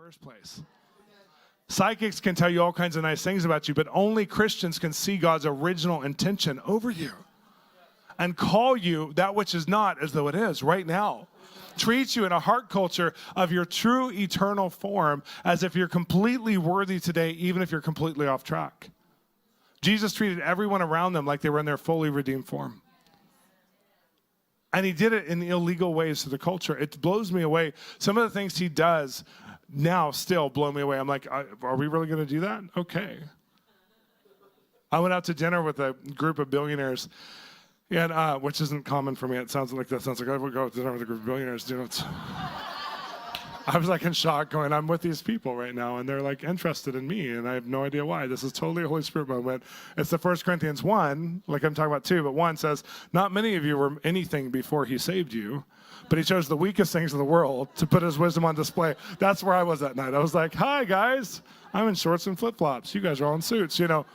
first place. Psychics can tell you all kinds of nice things about you, but only Christians can see God's original intention over you and call you that which is not as though it is right now. Treat you in a heart culture of your true eternal form as if you're completely worthy today, even if you're completely off track. Jesus treated everyone around them like they were in their fully redeemed form. And he did it in illegal ways to the culture. It blows me away. Some of the things he does now still blow me away. I'm like, are we really going to do that? Okay. I went out to dinner with a group of billionaires, and which isn't common for me. It sounds like I would go to dinner with a group of billionaires. You know, I was like in shock going, I'm with these people right now, and they're like interested in me, and I have no idea why. This is totally a Holy Spirit moment. It's the 1 Corinthians 1, like I'm talking about 2, but 1 says, not many of you were anything before he saved you, but he chose the weakest things of the world to put his wisdom on display. That's where I was that night. I was like, hi, guys. I'm in shorts and flip-flops. You guys are all in suits, you know.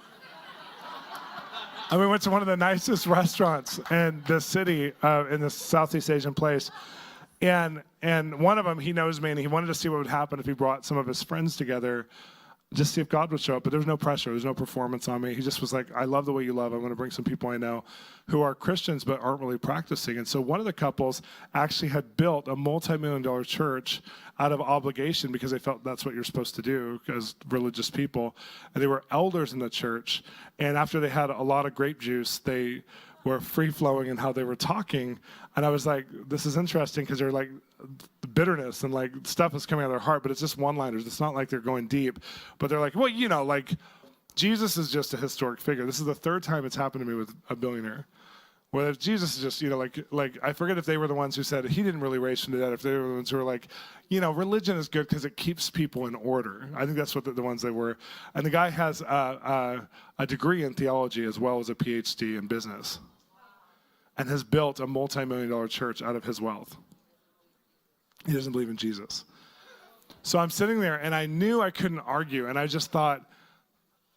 And we went to one of the nicest restaurants in the city, in this Southeast Asian place. And one of them, he knows me, and he wanted to see what would happen if he brought some of his friends together, just see if God would show up. But there was no pressure. There was no performance on me. He just was like, I love the way you love. I'm going to bring some people I know who are Christians but aren't really practicing. And so one of the couples actually had built a multi-million-dollar church out of obligation because they felt that's what you're supposed to do as religious people. And they were elders in the church. And after they had a lot of grape juice, they were free-flowing in how they were talking. And I was like, this is interesting because they're like bitterness and like stuff is coming out of their heart, but it's just one-liners. It's not like they're going deep. But they're like, well, you know, like Jesus is just a historic figure. This is the third time it's happened to me with a billionaire. Where Jesus is just, you know, like I forget if they were the ones who said he didn't really raise from the dead, if they were the ones who were like, you know, religion is good because it keeps people in order. I think that's what the ones they were. And the guy has a degree in theology as well as a PhD in business and has built a multi-million-dollar church out of his wealth. He doesn't believe in Jesus. So I'm sitting there, and I knew I couldn't argue, and I just thought,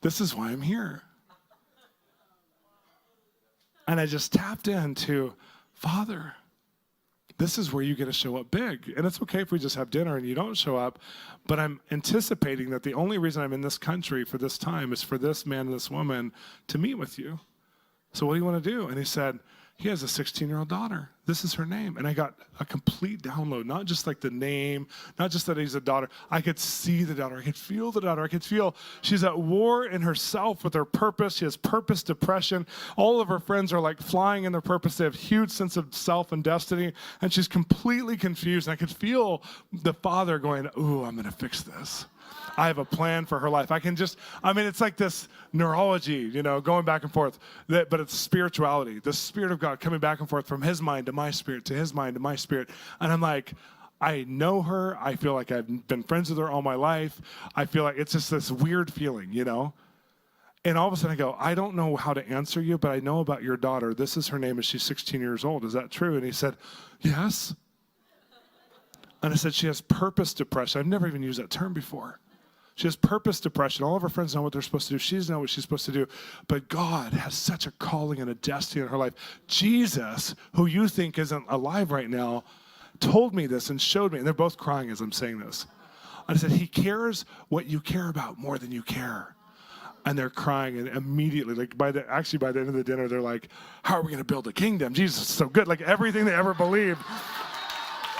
this is why I'm here. And I just tapped into, Father, this is where you get to show up big. And it's okay if we just have dinner and you don't show up, but I'm anticipating that the only reason I'm in this country for this time is for this man and this woman to meet with you. So what do you want to do? And he said, he has a 16-year-old daughter. This is her name. And I got a complete download, not just like the name, not just that he's a daughter. I could see the daughter. I could feel the daughter. I could feel she's at war in herself with her purpose. She has purpose depression. All of her friends are like flying in their purpose. They have huge sense of self and destiny. And she's completely confused. And I could feel the father going, ooh, I'm going to fix this. I have a plan for her life. It's like this neurology, you know, going back and forth, but it's spirituality, the Spirit of God coming back and forth from his mind to my spirit, to his mind to my spirit. And I'm like, I know her. I feel like I've been friends with her all my life. I feel like it's just this weird feeling, you know. And all of a sudden I go, I don't know how to answer you, but I know about your daughter. This is her name, and she's 16 years old. Is that true? And he said, yes. And I said, she has purpose depression. I've never even used that term before. She has purpose depression. All of her friends know what they're supposed to do. She doesn't know what she's supposed to do. But God has such a calling and a destiny in her life. Jesus, who you think isn't alive right now, told me this and showed me. And they're both crying as I'm saying this. I said, he cares what you care about more than you care. And they're crying, and immediately, like by the end of the dinner, they're like, how are we going to build a kingdom? Jesus is so good. Like everything they ever believed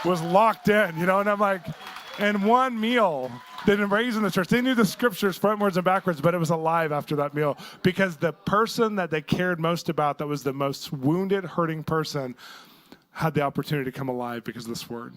was locked in, you know? And I'm like, in one meal, they'd been raised in the church. They knew the scriptures frontwards and backwards, but it was alive after that meal because the person that they cared most about, that was the most wounded, hurting person, had the opportunity to come alive because of this word.